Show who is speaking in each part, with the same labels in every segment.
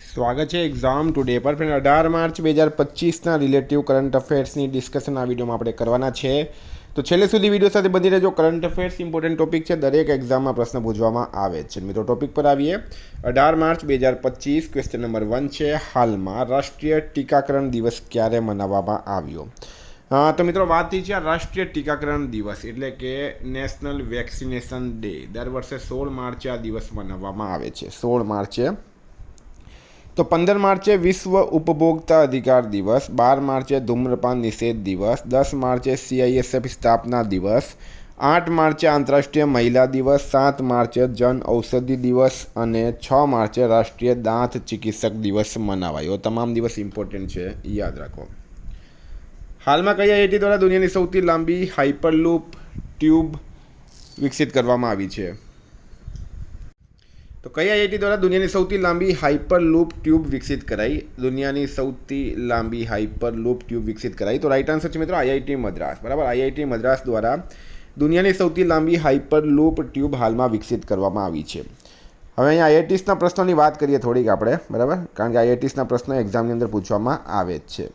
Speaker 1: સ્વાગત છે exam today પર. ફ્રેન્ડ 18 માર્ચ 2025ના રિલેટિવ કરંટ અફેર્સની ડિસ્કશન આ વિડીયોમાં આપણે કરવાના છે. તો છેલ્લે સુધી વિડીયો સાથે બની રહેજો. કરંટ અફેર્સ ઇમ્પોર્ટન્ટ ટોપિક છે, દરેક એક્ઝામમાં પ્રશ્ન પૂછવામાં આવે છે. મિત્રો ટોપિક પર આવીએ. 18 માર્ચ 2025 ક્વેશ્ચન નંબર 1 છે, હાલમાં રાષ્ટ્રીય ટીકાકરણ દિવસ ક્યારે મનાવવામાં આવ્યો? તો મિત્રો વાત થઈ છે આ રાષ્ટ્રીય ટીકાકરણ દિવસ એટલે કે નેશનલ વેક્સિનેશન ડે. દર વર્ષે 16 માર્ચે આ દિવસ મનાવવામાં આવે છે. 16 માર્ચે. તો 15 માર્ચે વિશ્વ ઉપભોક્તા અધિકાર દિવસ, 12 માર્ચે ધૂમ્રપાન નિષેધ દિવસ, 10 માર્ચે CISF સ્થાપના દિવસ, 8 માર્ચે આંતરરાષ્ટ્રીય મહિલા દિવસ, 7 માર્ચે જન ઔષધિ દિવસ અને 6 માર્ચે રાષ્ટ્રીય દાંત ચિકિત્સક દિવસ મનાવાયો. તમામ દિવસ ઇમ્પોર્ટન્ટ છે, યાદ રાખો. હાલમાં કઈ આઈઆઈટી દ્વારા દુનિયાની સૌથી લાંબી હાઇપરલૂપ ટ્યુબ વિકસિત કરવામાં આવી છે? તો કઈ આઈઆઈટી દ્વારા દુનિયાની સૌથી લાંબી હાઇપરલૂપ ટ્યુબ વિકસિત કરાઈ? દુનિયાની સૌથી લાંબી હાઇપરલૂપ ટ્યુબ વિકસિત કરાઈ. તો રાઈટ આન્સર છે મિત્રો આઈઆઈટી મદ્રાસ. બરાબર, આઈઆઈટી મદ્રાસ દ્વારા દુનિયાની સૌથી લાંબી હાઇપરલૂપ ટ્યુબ હાલમાં વિકસિત કરવામાં આવી છે. હવે અહીંયા આઈઆઈટીસના પ્રશ્નોની વાત કરીએ થોડીક આપણે, બરાબર, કારણ કે આઈઆઈટીસના પ્રશ્નો એક્ઝામની અંદર પૂછવામાં આવે જ છે.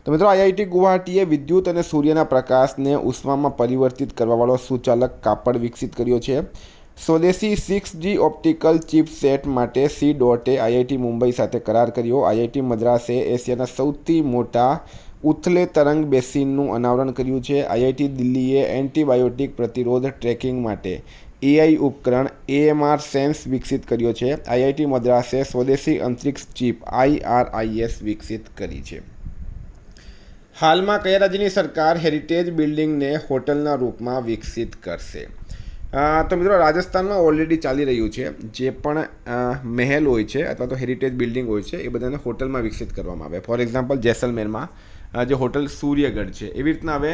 Speaker 1: તો મિત્રો આઈઆઈટી ગુવાહાટીએ વિદ્યુત અને સૂર્યના પ્રકાશને ઉષ્મામાં પરિવર્તિત કરવાવાળો સુચાલક કાપડ વિકસિત કર્યો છે. સ્વદેશી 6G ઓપ્ટિકલ ચિપસેટ માટે C.એ આઈઆઈટી મુંબઈ સાથે કરાર કર્યો. આઈઆઈટી મદ્રાસે એશિયાના સૌથી મોટા ઉથલે તરંગ બેસિનનું અનાવરણ કર્યું છે. આઈઆઈટી દિલ્હીએ એન્ટીબાયોટિક પ્રતિરોધ ટ્રેકિંગ માટે AI ઉપકરણ AMR સેન્સ વિકસિત કર્યો છે. આઈઆઈટી મદ્રાસે સ્વદેશી અંતરિક્ષ ચિપ IRIS વિકસિત કરી છે. હાલમાં કયા રાજ્યની સરકાર હેરિટેજ બિલ્ડિંગને હોટલના રૂપમાં વિકસિત કરશે? તો મિત્રો રાજસ્થાનમાં ઓલરેડી ચાલી રહ્યું છે. જે પણ મહેલ હોય છે અથવા તો હેરિટેજ બિલ્ડિંગ હોય છે એ બધાને હોટલમાં વિકસિત કરવામાં આવે. ફોર એક્ઝામ્પલ જેસલમેરમાં જે હોટલ સૂર્યગઢ છે, એવી રીતના હવે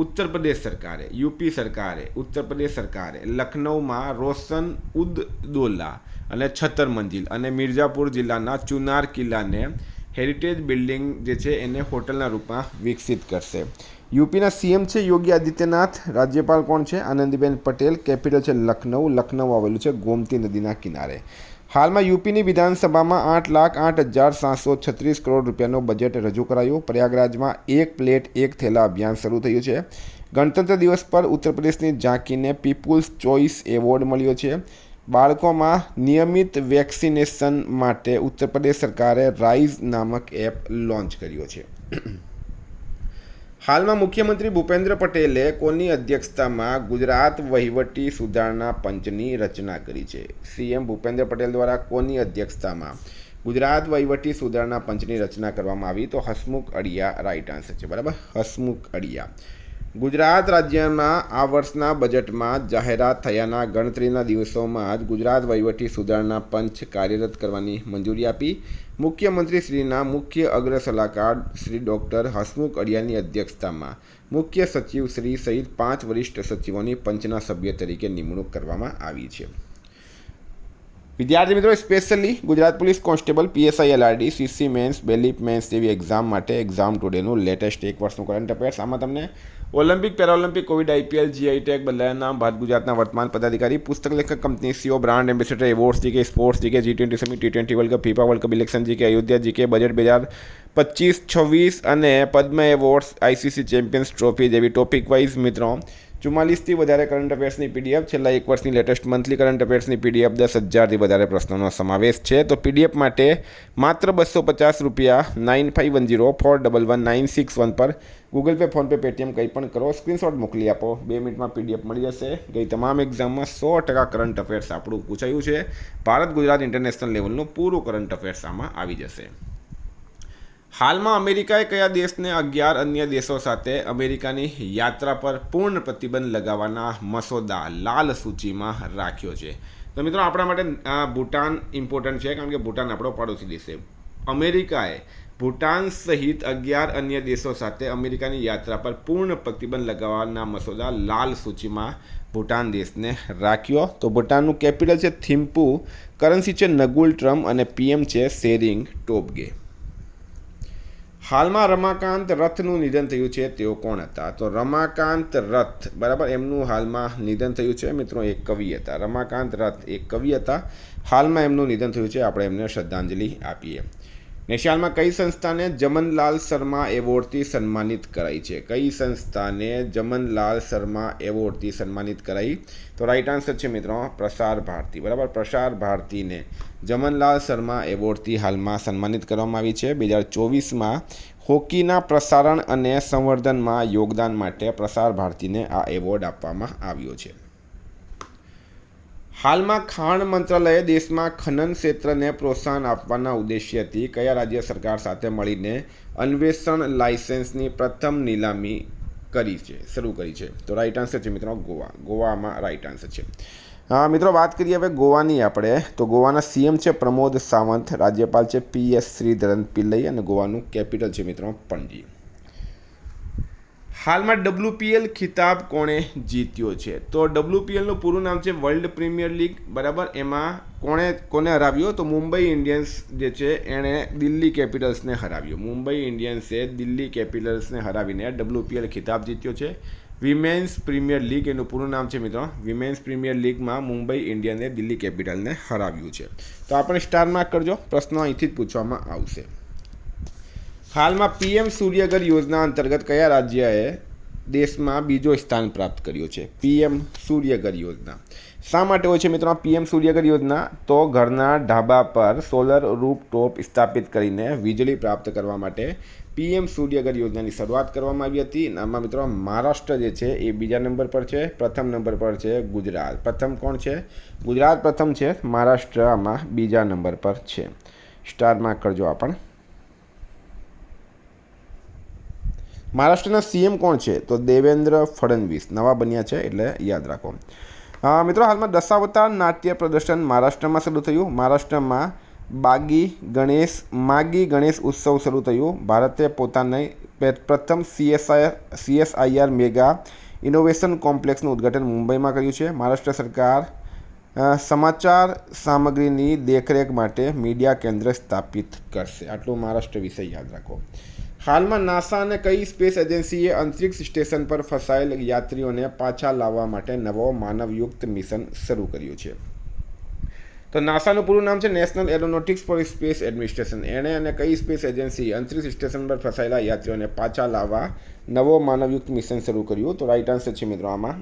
Speaker 1: ઉત્તર પ્રદેશ સરકારે, યુપી સરકારે, ઉત્તર પ્રદેશ સરકારે લખનઉમાં રોશન ઉદ્દૌલા અને છત્તર મંજિલ અને મિર્ઝાપુર જિલ્લાના ચુનાર કિલ્લાને હેરિટેજ બિલ્ડિંગ જે છે એને હોટલના રૂપમાં વિકસિત કરશે. યુપીના CM છે યોગી આદિત્યનાથ. રાજ્યપાલ કોણ છે? આનંદીબેન પટેલ. કેપિટલ છે લખનઉ. લખનઉ આવેલું છે ગોમતી નદીના કિનારે. હાલમાં યુપીની વિધાનસભામાં 8,08,736 કરોડ રૂપિયાનું બજેટ રજૂ કરાયું. પ્રયાગરાજમાં એક પ્લેટ એક થેલા અભિયાન શરૂ થયું છે. ગણતંત્ર દિવસ પર ઉત્તર પ્રદેશની ઝાંકીને પીપલ્સ ચોઇસ એવોર્ડ મળ્યો છે. બાળકોમાં નિયમિત વેક્સિનેશન માટે ઉત્તર પ્રદેશ સરકારે રાઇઝ નામક એપ લોન્ચ કર્યો છે. હાલમાં મુખ્યમંત્રી ભૂપેન્દ્ર પટેલે કોની અધ્યક્ષતામાં ગુજરાત વહીવટી સુધારણા પંચની રચના કરી છે? CM ભૂપેન્દ્ર પટેલ દ્વારા કોની અધ્યક્ષતામાં ગુજરાત વહીવટી સુધારણા પંચની રચના કરવામાં આવી? તો હસમુખ અઢિયા રાઈટ આન્સર છે. બરાબર, હસમુખ અઢિયા. ગુજરાત રાજ્યમાં આ વર્ષના બજેટમાં જાહેરાત થયાના ગણતરીના દિવસોમાં જ ગુજરાત વહીવટી સુધારણા પંચ કાર્યરત કરવાની મંજૂરી આપી. મુખ્યમંત્રી શ્રીના મુખ્ય અગ્ર સલાહકાર શ્રી ડૉક્ટર હસમુખ અઢિયાની અધ્યક્ષતામાં મુખ્ય સચિવ શ્રી સહિત 5 વરિષ્ઠ સચિવોની પંચના સભ્ય તરીકે નિમણૂક કરવામાં આવી છે. વિદ્યાર્થી મિત્રો, specially Gujarat police constable, PSI LRD, CC mains, bailiff mains જેવી એક્ઝામ માટે એક્ઝામ ટુડેનું લેટેસ્ટ એક વર્ષનું કરંટ અફેર્સ. આમાં તમને Olympic, Paralympic, Covid, IPL, GI tag, બદલાયા નામ, ભારત ગુજરાતના વર્તમાન પદાધિકારી, પુસ્તક લેખક, company CEO, brand ambassador, awards GK, sports GK, G20 summit, T20 world cup, FIFA world cup, election GK, Ayodhya GK, budget 2025-26 અને Padma awards, ICC champions trophy જેવી ટોપિક વાઇઝ મિત્રો 44થી વધારે કરંટ અફેર્સની PDF, છેલ્લા એક વર્ષની લેટેસ્ટ મંથલી કરંટ અફેર્સની PDF, 10,000થી વધારે પ્રશ્નોનો સમાવેશ છે. તો PDF માટે માત્ર 250 રૂપિયા 9510411961 પર ગૂગલ પે, ફોનપે, પેટીએમ કંઈ પણ કરો, સ્ક્રીનશોટ મોકલી આપો. 2 મિનિટમાં PDF મળી જશે. ગઈ તમામ એક્ઝામમાં 100% કરંટ અફેર્સ આપણું પૂછાયું છે. ભારત ગુજરાત ઇન્ટરનેશનલ લેવલનું પૂરું કરંટ અફેર્સ આમાં આવી જશે. હાલમાં અમેરિકાએ કયા દેશને 11 અન્ય દેશો સાથે અમેરિકાની યાત્રા પર પૂર્ણ પ્રતિબંધ લગાવવાના મસોદા લાલ સૂચિમાં રાખ્યો છે? તો મિત્રો આપણા માટે ભૂટાન ઇમ્પોર્ટન્ટ છે, કારણ કે ભૂટાન આપણો પડોશી દેશ છે. અમેરિકાએ ભૂટાન સહિત 11 અન્ય દેશો સાથે અમેરિકાની યાત્રા પર પૂર્ણ પ્રતિબંધ લગાવવાના મસોદા લાલ સૂચિમાં ભૂટાન દેશને રાખ્યો. તો ભૂટાનનું કેપિટલ છે થિમ્પુ, કરન્સી છે નગુલ ટ્રમ અને PM છે શેરિંગ ટોબગે. હાલમાં રમાકાંત રથનું નિધન થયું છે તેઓ કોણ હતા? તો રમાકાંત રથ, બરાબર, એમનું હાલમાં નિધન થયું છે મિત્રો. એક કવિ હતા. રમાકાંત રથ એક કવિ હતા. હાલમાં એમનું નિધન થયું છે. આપણે એમને શ્રદ્ધાંજલિ આપીએ. નેશિયાલમાં કઈ સંસ્થાને જમનલાલ શર્મા એવોર્ડથી સન્માનિત કરાઈ છે? કઈ સંસ્થાને જમનલાલ શર્મા એવોર્ડથી સન્માનિત કરાઈ? તો રાઈટ આન્સર છે મિત્રો પ્રસાર ભારતી, બરાબર. પ્રસાર ભારતીને જમનલાલ શર્મા એવોર્ડથી હાલમાં સન્માનિત કરવામાં આવી છે. 2024માં હોકીના પ્રસારણ અને સંવર્ધનમાં યોગદાન માટે પ્રસાર ભારતીને આ એવોર્ડ આપવામાં આવ્યો છે. હાલમાં ખાણ મંત્રાલયે દેશમાં ખનન ક્ષેત્રને પ્રોત્સાહન આપવાના ઉદ્દેશ્યથી કયા રાજ્ય સરકાર સાથે મળીને અન્વેષણ લાયસન્સની પ્રથમ નીલામી શરૂ કરી છે? તો રાઈટ આન્સર છે મિત્રો ગોવા. ગોવામાં રાઈટ આન્સર છે. મિત્રો વાત કરીએ હવે ગોવાની આપણે. તો ગોવાના સીએમ છે પ્રમોદ સાવંત, રાજ્યપાલ છે PS શ્રીધરન પિલ્લઈ અને ગોવાનું કેપિટલ છે મિત્રો પણજી. હાલમાં WPL ખિતાબ કોણે જીત્યો છે? તો WPLનું પૂરું નામ છે વર્લ્ડ પ્રીમિયર લીગ, બરાબર. એમાં કોને હરાવ્યો? તો મુંબઈ ઇન્ડિયન્સ જે છે એણે દિલ્હી કેપિટલ્સને હરાવ્યો. મુંબઈ ઇન્ડિયન્સે દિલ્હી કેપિટલ્સને હરાવીને WPL ખિતાબ જીત્યો છે. વિમેન્સ પ્રીમિયર લીગ એનું પૂરું નામ છે મિત્રો. વિમેન્સ પ્રીમિયર લીગમાં મુંબઈ ઇન્ડિયન્સે દિલ્હી કેપિટલને હરાવ્યું છે. તો આપણે સ્ટાર માર્ક કરજો, પ્રશ્નો અહીંથી જ પૂછવામાં આવશે. હાલમાં PM સૂર્યઘર યોજના અંતર્ગત કયા રાજ્યએ દેશમાં બીજો સ્થાન પ્રાપ્ત કર્યો છે? PM સૂર્યઘર યોજના શા માટે હોય છે મિત્રો? PM સૂર્યઘર યોજના તો ઘરના ઢાબા પર સોલર રૂફટોપ સ્થાપિત કરીને વીજળી પ્રાપ્ત કરવા માટે PM સૂર્યઘર યોજનાની શરૂઆત કરવામાં આવી હતી. આમાં મિત્રો મહારાષ્ટ્ર જે છે એ બીજા નંબર પર છે, પ્રથમ નંબર પર છે ગુજરાત. પ્રથમ કોણ છે? ગુજરાત પ્રથમ છે, મહારાષ્ટ્ર આમાં બીજા નંબર પર છે. સ્ટાર માર્ક કરજો. આપણ મહારાષ્ટ્રના CM કોણ છે? તો દેવેન્દ્ર ફડણવીસ નવા બન્યા છે, એટલે યાદ રાખો. મિત્રો હાલમાં દશાવતાર નાટ્ય પ્રદર્શન મહારાષ્ટ્રમાં શરૂ થયું. મહારાષ્ટ્રમાં માગી ગણેશ ઉત્સવ શરૂ થયું. ભારતે પોતાની પ્રથમ CSIR મેગા ઇનોવેશન કોમ્પ્લેક્સનું ઉદ્ઘાટન મુંબઈમાં કર્યું છે. મહારાષ્ટ્ર સરકાર સમાચાર સામગ્રીની દેખરેખ માટે મીડિયા કેન્દ્ર સ્થાપિત કરશે. આટલું મહારાષ્ટ્ર વિશે યાદ રાખો. હાલમાં નાસા અને કઈ સ્પેસ એજન્સીએ અંતરિક્ષ સ્ટેશન પર ફસાયેલ યાત્રીઓને પાછા લાવવા માટે નવો માનવયુક્ત મિશન શરૂ કર્યું છે? તો નાસાનું પૂરું નામ છે national aeronautics for space administration. એણે અને કઈ સ્પેસ એજન્સી અંતરિક્ષ સ્ટેશન પર ફસાયેલા યાત્રીઓને પાછા લાવવા નવો માનવયુક્ત મિશન શરૂ કર્યું? તો રાઈટ આન્સર છે મિત્રો આમાં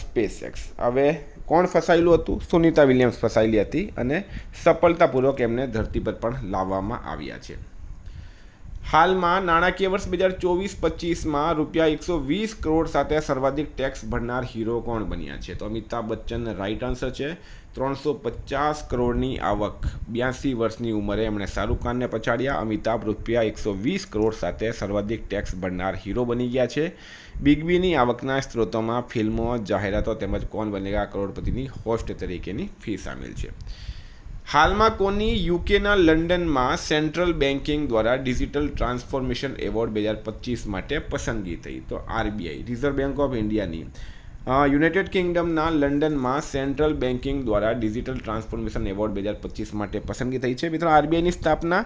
Speaker 1: SpaceX. હવે કોણ ફસાયેલું હતું? સુનિતા વિલિયમ્સ ફસાયેલી હતી અને સફળતાપૂર્વક એમને ધરતી પર પણ લાવવામાં આવ્યા છે. હાલમાં નાણાકીય વર્ષ 2024-25માં ₹120 કરોડ સાથે સર્વાધિક ટેક્સ ભરનાર હીરો કોણ બન્યા છે? તો અમિતાભ બચ્ચન રાઈટ આન્સર છે. 350 કરોડની આવક 82 વર્ષની ઉંમરે એમણે શાહરૂખ ખાનને પછાડ્યા. અમિતાભ ₹120 કરોડ સાથે સર્વાધિક ટેક્સ ભરનાર હીરો બની ગયા છે. બિગ બીની આવકના સ્ત્રોતોમાં ફિલ્મો, જાહેરાતો તેમજ કોણ બનેગા કરોડપતિની હોસ્ટ તરીકેની ફી સામેલ છે. હાલમાં કોની યુકેના લંડનમાં સેન્ટ્રલ બેન્કિંગ દ્વારા ડિજિટલ ટ્રાન્સફોર્મેશન એવોર્ડ 2025 માટે પસંદગી થઈ? તો RBI, રિઝર્વ બેંક ઓફ ઇન્ડિયાની યુનાઇટેડ કિંગડમના લંડનમાં સેન્ટ્રલ બેન્કિંગ દ્વારા ડિજિટલ ટ્રાન્સફોર્મેશન એવોર્ડ 2025 માટે પસંદગી થઈ છે. મિત્રો RBIની સ્થાપના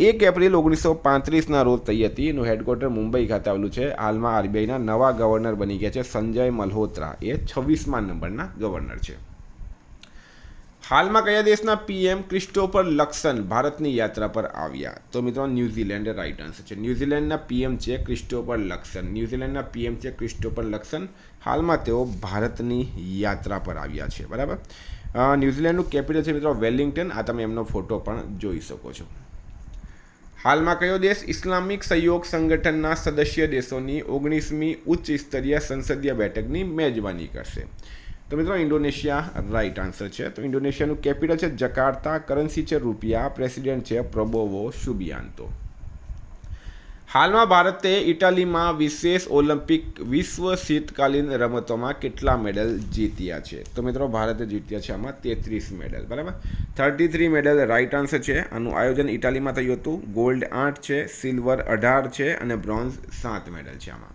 Speaker 1: 1 એપ્રિલ 1935ના રોજ થઈ હતી. એનું હેડક્વાર્ટર મુંબઈ ખાતે આવેલું છે. હાલમાં RBIના નવા ગવર્નર બની ગયા છે સંજય મલ્હોત્રા. એ 26મા નંબરના ગવર્નર છે. હાલમાં કયા દેશના PM ક્રિસ્ટોફર લક્સન ભારતની યાત્રા પર આવ્યા? તો મિત્રો ન્યૂઝીલેન્ડ રાઈટ આન્સર છે. ન્યૂઝીલેન્ડના PM છે ક્રિસ્ટોફર લક્સન. ન્યૂઝીલેન્ડના PM છે ક્રિસ્ટોફર લક્સન. હાલમાં તેઓ ભારતની યાત્રા પર આવ્યા છે, બરાબર. ન્યૂઝીલેન્ડનું કેપિટલ છે મિત્રો વેલિંગ્ટન. આ તમે એમનો ફોટો પણ જોઈ શકો છો. હાલમાં કયો દેશ ઇસ્લામિક સહયોગ સંગઠનના સદસ્ય દેશોની 19મી ઉચ્ચ સ્તરીય સંસદીય બેઠકની મેજબાની કરશે? તો મિત્રો ઇન્ડોનેશિયા રાઈટ આન્સર છે. તો ઇન્ડોનેશિયાનું કેપિટલ છે જકાર્તા. કરન્સી છે રૂપિયા. પ્રેસિડેન્ટ છે પ્રબોવો સુબિયાન્તો. હાલમાં ભારતે ઇટાલીમાં વિશેષ ઓલિમ્પિક વિશ્વ શીતકાલીન રમતોમાં કેટલા મેડલ જીત્યા છે? તો મિત્રો ભારતે જીત્યા છે આમાં 33 મેડલ, બરાબર. 33 મેડલ રાઈટ આન્સર છે. આનું આયોજન ઇટાલીમાં થયું હતું. ગોલ્ડ 8 છે, સિલ્વર 18 છે અને બ્રોન્ઝ 7 મેડલ છે આમાં.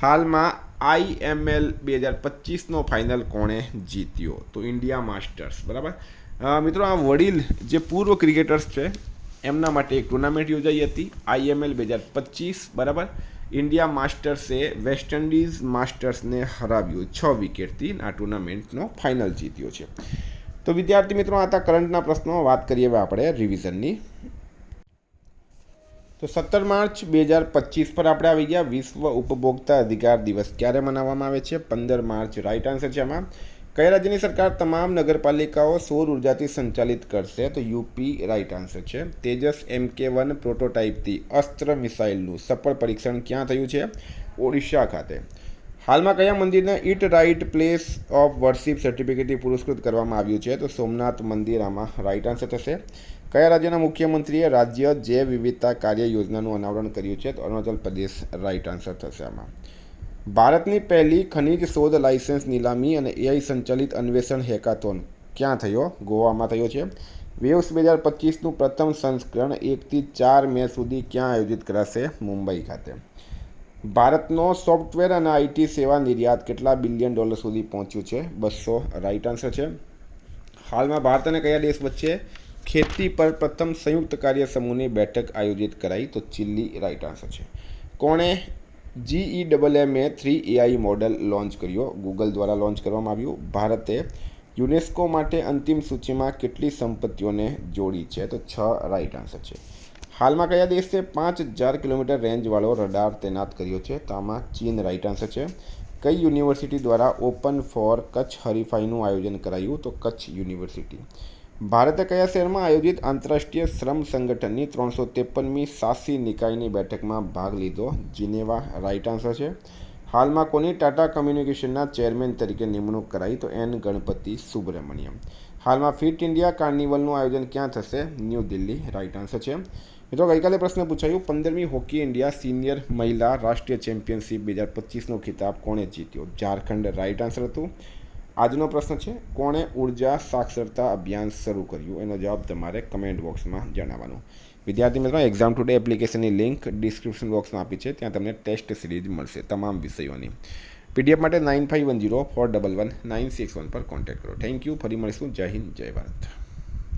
Speaker 1: હાલમાં IML 2025નો ફાઇનલ કોણે જીત્યો? તો ઇન્ડિયા માસ્ટર્સ, બરાબર. મિત્રો આ વડીલ જે પૂર્વ ક્રિકેટર્સ છે એમના માટે એક ટુર્નામેન્ટ યોજાઈ હતી IML 2025, બરાબર. ઇન્ડિયા માસ્ટર્સે વેસ્ટ ઇન્ડિઝ માસ્ટર્સને હરાવ્યું 6 વિકેટથી. આ ટુર્નામેન્ટનો ફાઇનલ જીત્યો છે. તો વિદ્યાર્થી મિત્રો, આ હતા કરંટના પ્રશ્નો. વાત કરીએ હવે આપણે રિવિઝનની. તો 17 માર્ચ 2025 પર આપણે આવી ગયા. વિશ્વ ઉપભોક્તા અધિકાર દિવસ ક્યારે મનાવવામાં આવે છે? 15 માર્ચ. રાઇટ આન્સર છે આમાં. કયા રાજ્યની સરકાર તમામ નગરપાલિકાઓ સૌર ઉર્જાથી સંચાલિત કરશે? તો યુપી રાઇટ આન્સર છે. તેજસ MK1 પ્રોટોટાઇપથી અસ્ત્ર મિસાઇલનું સફળ પરીક્ષણ ક્યાં થયું છે? ઓડિશા ખાતે. હાલમાં કયા મંદિરને eat right place of worship સર્ટિફિકેટથી પુરસ્કૃત કરવામાં આવ્યું છે? તો સોમનાથ મંદિર આમાં રાઇટ આન્સર થશે. કયા રાજ્યના મુખ્યમંત્રીએ રાજ્ય જૈવ વિવિધતા કાર્ય યોજનાનું અનાવરણ કર્યું છે? તો અરુણાચલ પ્રદેશ રાઇટ આન્સર થશે આમાં. ભારતની પહેલી ખનિજ શોધ લાયસન્સ નીલામી અને AI સંચાલિત અન્વેષણ હેકાથોન ક્યાં થયો? ગોવામાં થયો છે. વેવ્સ 2025નું પ્રથમ સંસ્કરણ 1 થી 4 મે સુધી ક્યાં આયોજિત કરાશે? મુંબઈ ખાતે. ભારતનો સોફ્ટવેર અને IT સેવા નિર્યાત કેટલા બિલિયન ડોલર સુધી પહોંચ્યું છે? 200 રાઇટ આન્સર છે. હાલમાં ભારત અને કયા દેશ વચ્ચે ખેતી પર પ્રથમ સંયુક્ત કાર્ય સમૂહની બેઠક આયોજિત કરાઈ? તો ચીલી રાઇટ આન્સર છે. કોણે GEMMA3 AI મોડેલ લોન્ચ કર્યો? ગૂગલ દ્વારા લોન્ચ કરવામાં આવ્યું. ભારતે યુનેસ્કો માટે અંતિમ સૂચિમાં કેટલી સંપત્તિઓને જોડી છે? તો 6 રાઇટ આન્સર છે. હાલમાં કયા દેશે 5000 કિલોમીટર રેન્જવાળો રડાર તૈનાત કર્યો છે? તો આમાં ચીન રાઇટ આન્સર છે. કઈ યુનિવર્સિટી દ્વારા ઓપન ફોર કચ્છ હરીફાઈનું આયોજન કરાયું? તો કચ્છ યુનિવર્સિટી. ભારતે કયા શહેરમાં આયોજિત આંતરરાષ્ટ્રીય શ્રમ સંગઠનની 353મી શાસી નિકાયની બેઠકમાં ભાગ લીધો? જીનેવા રાઇટ આન્સર છે. હાલમાં કોની ટાટા કમ્યુનિકેશનના ચેરમેન તરીકે નિમણૂક કરાઈ? તો N ગણપતિ સુબ્રમણ્યમ. હાલમાં ફિટ ઇન્ડિયા કાર્નિવલનું આયોજન ક્યાં થશે? ન્યૂ દિલ્હી રાઇટ આન્સર છે. મિત્રો, ગઈકાલે પ્રશ્ન પૂછાયું 15મી હોકી ઇન્ડિયા સિનિયર મહિલા રાષ્ટ્રીય ચેમ્પિયનશિપ 2025નો ખિતાબ કોણે જીત્યો? ઝારખંડ રાઇટ આન્સર હતું. આજનો પ્રશ્ન છે, કોણે ઉર્જા સાક્ષરતા અભિયાન શરૂ કર્યું? એનો જવાબ તમારે કમેન્ટ બોક્સમાં જણાવવાનો. વિદ્યાર્થી મિત્રો, એક્ઝામ ટુડે એપ્લિકેશનની લિંક ડિસ્ક્રિપ્શન બોક્સમાં આપી છે. ત્યાં તમને ટેસ્ટ સિરીઝ મળશે તમામ વિષયોની. PDF માટે 9510411961 પર કોન્ટેક્ટ કરો. Thank you. ફરી મળીશું. જય હિન્દ, જય ભારત.